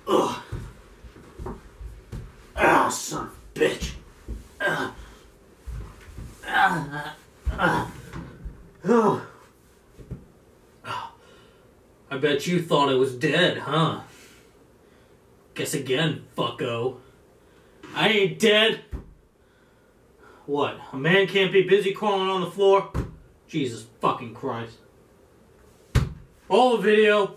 Ugh. Ah, son of a bitch. Oh. I bet you thought I was dead, huh? Guess again, fucko. I ain't dead. What, a man can't be busy crawling on the floor? Jesus fucking Christ. Roll the video.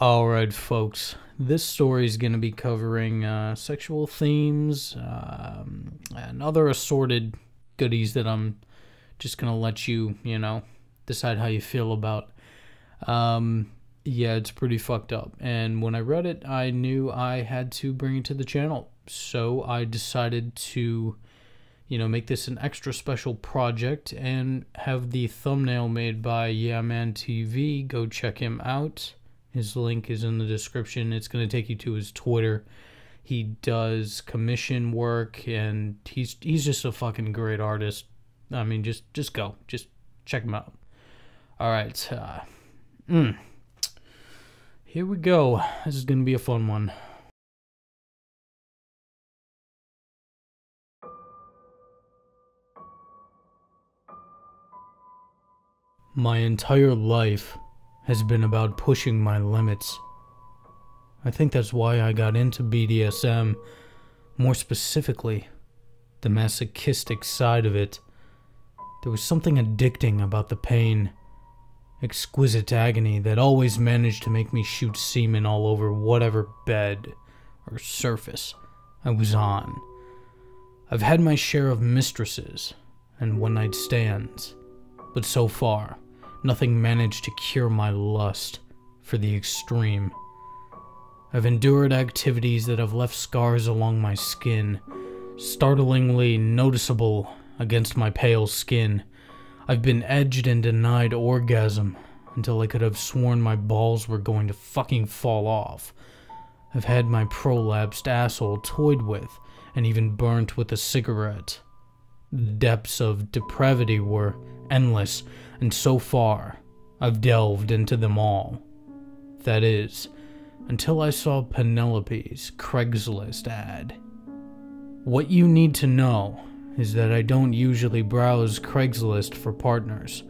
Alright folks, this story is going to be covering sexual themes and other assorted goodies that I'm just going to let you, decide how you feel about. Yeah, it's pretty fucked up, and when I read it, I knew I had to bring it to the channel, so I decided to, make this an extra special project and have the thumbnail made by Yeah Man TV. Go check him out. His link is in the description. It's going to take you to his Twitter. He does commission work, and he's just a fucking great artist. I mean, just go. Just check him out. All right. Here we go. This is going to be a fun one. My entire life has been about pushing my limits. I think that's why I got into BDSM, more specifically, the masochistic side of it. There was something addicting about the pain, exquisite agony that always managed to make me shoot semen all over whatever bed or surface I was on. I've had my share of mistresses and one-night stands, but so far, nothing managed to cure my lust for the extreme. I've endured activities that have left scars along my skin, startlingly noticeable against my pale skin. I've been edged and denied orgasm until I could have sworn my balls were going to fucking fall off. I've had my prolapsed asshole toyed with and even burnt with a cigarette. The depths of depravity were endless, and so far, I've delved into them all. That is, until I saw Penelope's Craigslist ad. What you need to know is that I don't usually browse Craigslist for partners.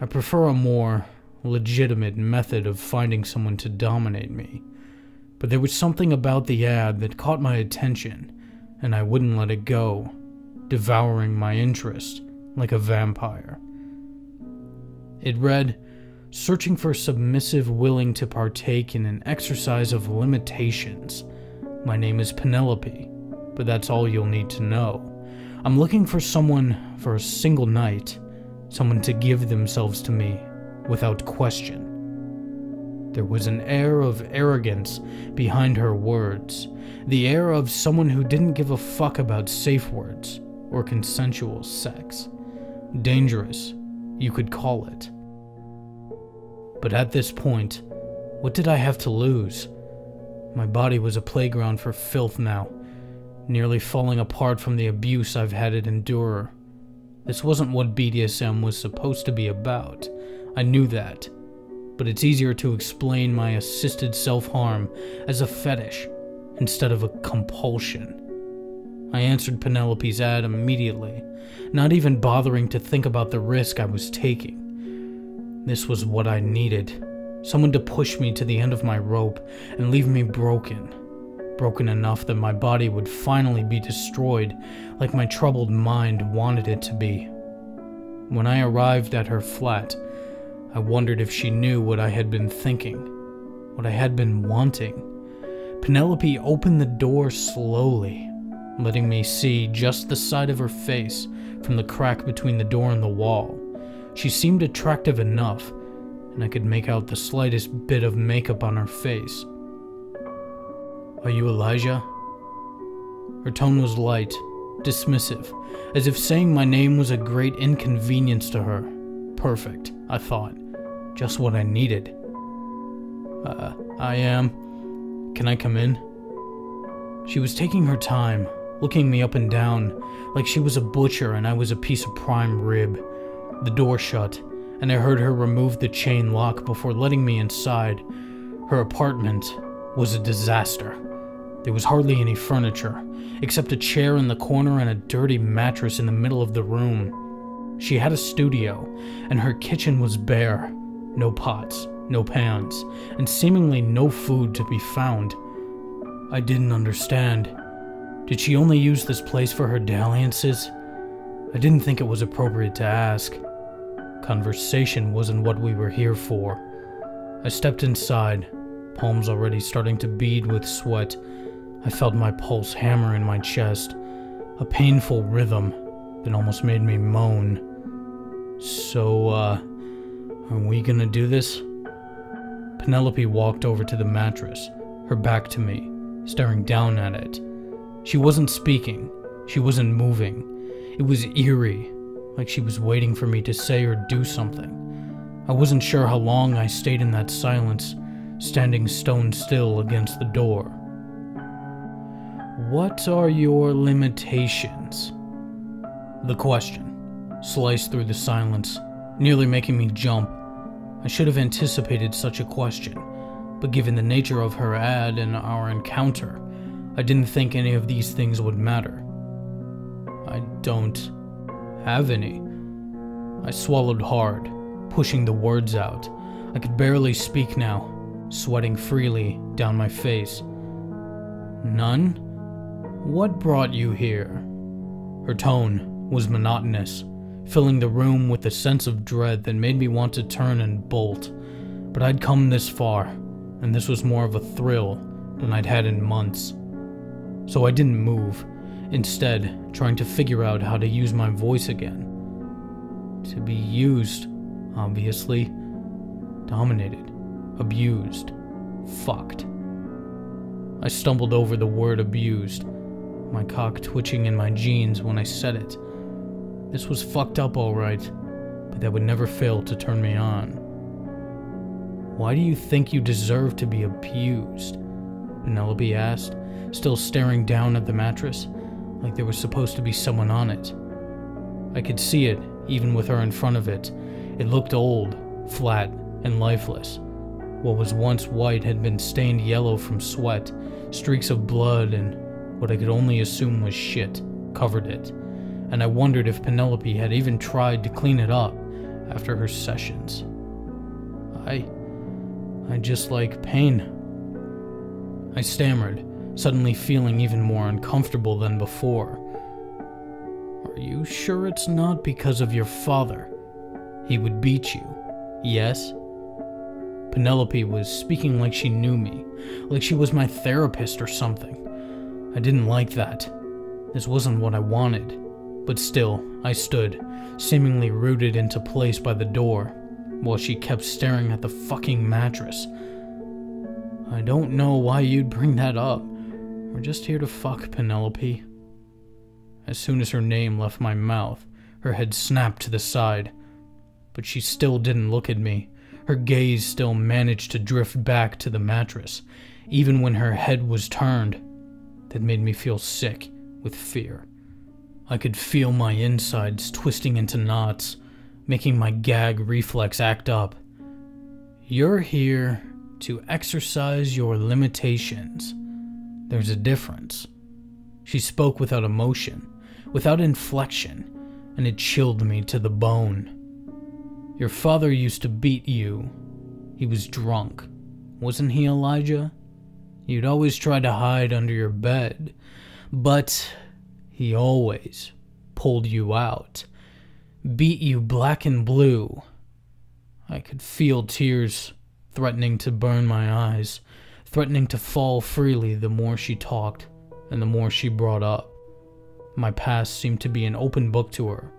I prefer a more legitimate method of finding someone to dominate me. But there was something about the ad that caught my attention, and I wouldn't let it go, devouring my interest like a vampire. It read, searching for submissive willing to partake in an exercise of limitations. My name is Penelope, but that's all you'll need to know. I'm looking for someone for a single night, someone to give themselves to me without question. There was an air of arrogance behind her words, the air of someone who didn't give a fuck about safe words or consensual sex. Dangerous, you could call it. But at this point, what did I have to lose? My body was a playground for filth now, nearly falling apart from the abuse I've had it endure. This wasn't what BDSM was supposed to be about. I knew that. But it's easier to explain my assisted self-harm as a fetish instead of a compulsion. I answered Penelope's ad immediately, not even bothering to think about the risk I was taking. This was what I needed. Someone to push me to the end of my rope and leave me broken. Broken enough that my body would finally be destroyed like my troubled mind wanted it to be. When I arrived at her flat, I wondered if she knew what I had been thinking, what I had been wanting. Penelope opened the door slowly, letting me see just the side of her face from the crack between the door and the wall. She seemed attractive enough, and I could make out the slightest bit of makeup on her face. "Are you Elijah?" Her tone was light, dismissive, as if saying my name was a great inconvenience to her. Perfect, I thought. Just what I needed. I am. Can I come in?" She was taking her time, looking me up and down, like she was a butcher and I was a piece of prime rib. The door shut, and I heard her remove the chain lock before letting me inside. Her apartment was a disaster. There was hardly any furniture, except a chair in the corner and a dirty mattress in the middle of the room. She had a studio, and her kitchen was bare. No pots, no pans, and seemingly no food to be found. I didn't understand. Did she only use this place for her dalliances? I didn't think it was appropriate to ask. Conversation wasn't what we were here for. I stepped inside, palms already starting to bead with sweat. I felt my pulse hammer in my chest, a painful rhythm that almost made me moan. "So, are we gonna do this?" Penelope walked over to the mattress, her back to me, staring down at it. She wasn't speaking, she wasn't moving. It was eerie, like she was waiting for me to say or do something. I wasn't sure how long I stayed in that silence, standing stone still against the door. "What are your limitations?" The question sliced through the silence, nearly making me jump. I should have anticipated such a question, but given the nature of her ad and our encounter, I didn't think any of these things would matter. "I don't have any." I swallowed hard, pushing the words out. I could barely speak now, sweating freely down my face. "None? What brought you here?" Her tone was monotonous, filling the room with a sense of dread that made me want to turn and bolt. But I'd come this far, and this was more of a thrill than I'd had in months. So I didn't move, instead trying to figure out how to use my voice again. To be used, obviously. Dominated. Abused. Fucked. I stumbled over the word abused, my cock twitching in my jeans when I said it. This was fucked up alright, but that would never fail to turn me on. "Why do you think you deserve to be abused?" Penelope asked, still staring down at the mattress, like there was supposed to be someone on it. I could see it, even with her in front of it. It looked old, flat, and lifeless. What was once white had been stained yellow from sweat. Streaks of blood and what I could only assume was shit covered it, and I wondered if Penelope had even tried to clean it up after her sessions. I just like pain," I stammered, suddenly feeling even more uncomfortable than before. "Are you sure it's not because of your father? He would beat you, yes?" Penelope was speaking like she knew me, like she was my therapist or something. I didn't like that. This wasn't what I wanted. But still, I stood, seemingly rooted into place by the door, while she kept staring at the fucking mattress. "I don't know why you'd bring that up. We're just here to fuck, Penelope." As soon as her name left my mouth, her head snapped to the side. But she still didn't look at me. Her gaze still managed to drift back to the mattress, even when her head was turned. That made me feel sick with fear. I could feel my insides twisting into knots, making my gag reflex act up. "You're here to exercise your limitations. There's a difference." She spoke without emotion, without inflection, and it chilled me to the bone. "Your father used to beat you. He was drunk. Wasn't he, Elijah? You'd always try to hide under your bed, but he always pulled you out. Beat you black and blue." I could feel tears threatening to burn my eyes, threatening to fall freely the more she talked and the more she brought up. My past seemed to be an open book to her,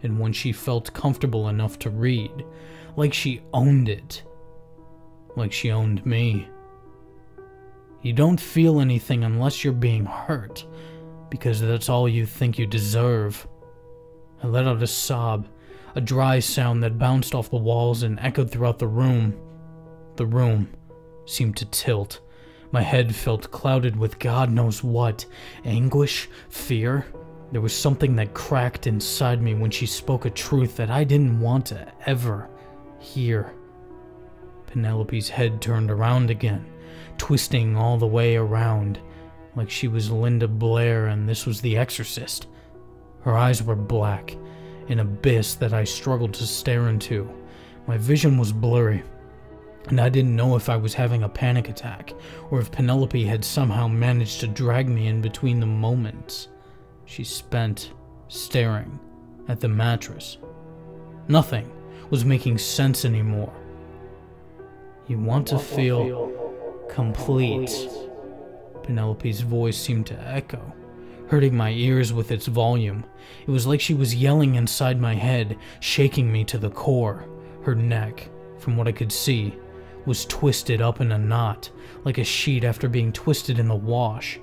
and one she felt comfortable enough to read, like she owned it, like she owned me. You don't feel anything unless you're being hurt, because that's all you think you deserve. I let out a sob, a dry sound that bounced off the walls and echoed throughout the room. The room seemed to tilt. My head felt clouded with God knows what. Anguish? Fear? There was something that cracked inside me when she spoke a truth that I didn't want to ever hear. Penelope's head turned around again, twisting all the way around, like she was Linda Blair and this was The Exorcist. Her eyes were black, an abyss that I struggled to stare into. My vision was blurry, and I didn't know if I was having a panic attack, or if Penelope had somehow managed to drag me in between the moments she spent staring at the mattress. Nothing was making sense anymore. You want to feel complete. Penelope's voice seemed to echo, hurting my ears with its volume. It was like she was yelling inside my head, shaking me to the core. Her neck, from what I could see, was twisted up in a knot, like a sheet after being twisted in the wash.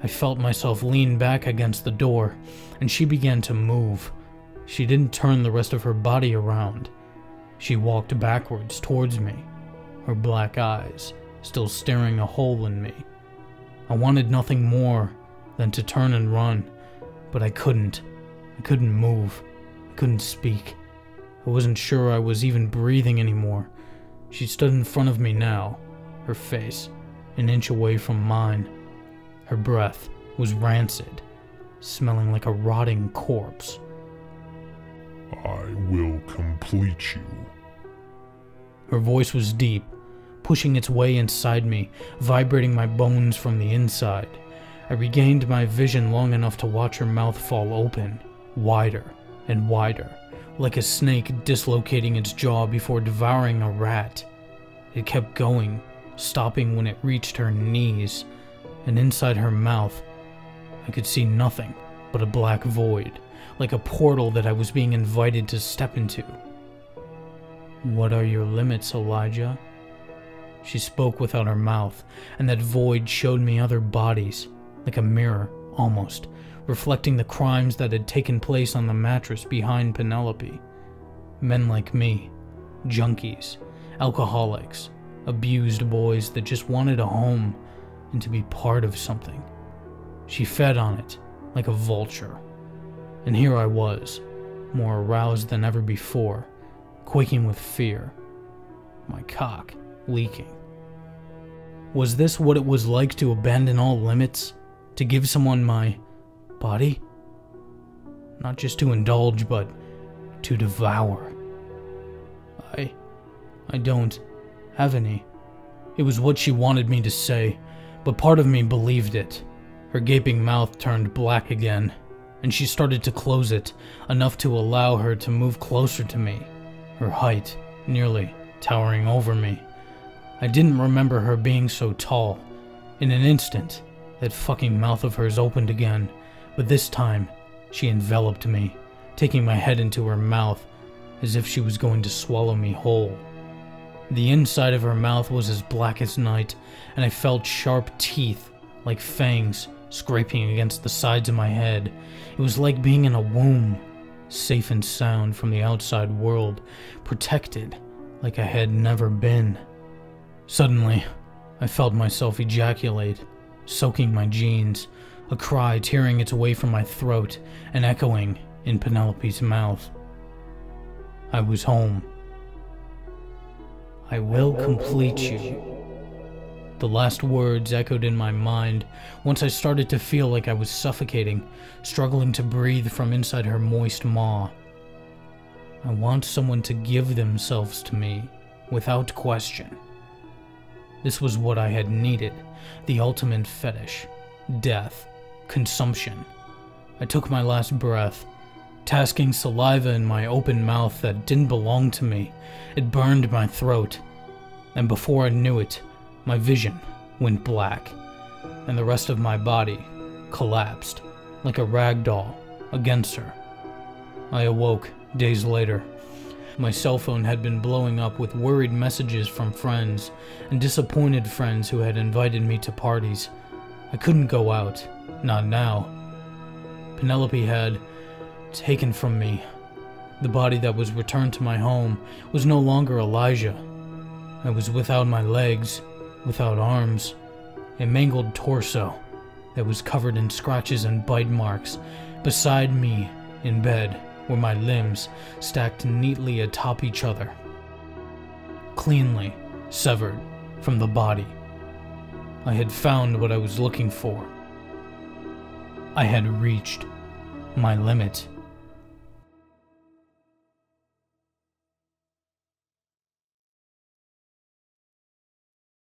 I felt myself lean back against the door, and she began to move. She didn't turn the rest of her body around. She walked backwards towards me, her black eyes still staring a hole in me. I wanted nothing more than to turn and run, but I couldn't. I couldn't move. I couldn't speak. I wasn't sure I was even breathing anymore. She stood in front of me now, her face an inch away from mine. Her breath was rancid, smelling like a rotting corpse. I will complete you. Her voice was deep, pushing its way inside me, vibrating my bones from the inside. I regained my vision long enough to watch her mouth fall open, wider and wider, like a snake dislocating its jaw before devouring a rat. It kept going, stopping when it reached her knees, and inside her mouth, I could see nothing but a black void, like a portal that I was being invited to step into. What are your limits, Elijah? She spoke without her mouth, and that void showed me other bodies, like a mirror, almost, reflecting the crimes that had taken place on the mattress behind Penelope. Men like me, junkies, alcoholics, abused boys that just wanted a home and to be part of something. She fed on it like a vulture. And here I was, more aroused than ever before, quaking with fear, my cock leaking. Was this what it was like to abandon all limits? To give someone my body? Not just to indulge, but to devour. I don't have any. It was what she wanted me to say, but part of me believed it. Her gaping mouth turned black again, and she started to close it, enough to allow her to move closer to me, her height nearly towering over me. I didn't remember her being so tall. In an instant, that fucking mouth of hers opened again, but this time, she enveloped me, taking my head into her mouth, as if she was going to swallow me whole. The inside of her mouth was as black as night, and I felt sharp teeth, like fangs, scraping against the sides of my head. It was like being in a womb, safe and sound from the outside world, protected like I had never been. Suddenly, I felt myself ejaculate, soaking my jeans, a cry tearing its way from my throat and echoing in Penelope's mouth. I was home. I will complete you. The last words echoed in my mind once I started to feel like I was suffocating, struggling to breathe from inside her moist maw. I want someone to give themselves to me, without question. This was what I had needed, the ultimate fetish, death, consumption. I took my last breath, tasking saliva in my open mouth that didn't belong to me. It burned my throat, and before I knew it, my vision went black, and the rest of my body collapsed like a rag doll against her. I awoke days later, My cell phone had been blowing up with worried messages from friends and disappointed friends who had invited me to parties. I couldn't go out, not now. Penelope had taken from me. The body that was returned to my home was no longer Elijah. I was without my legs, without arms, a mangled torso that was covered in scratches and bite marks. Beside me, in bed, were my limbs stacked neatly atop each other, cleanly severed from the body. I had found what I was looking for. I had reached my limit.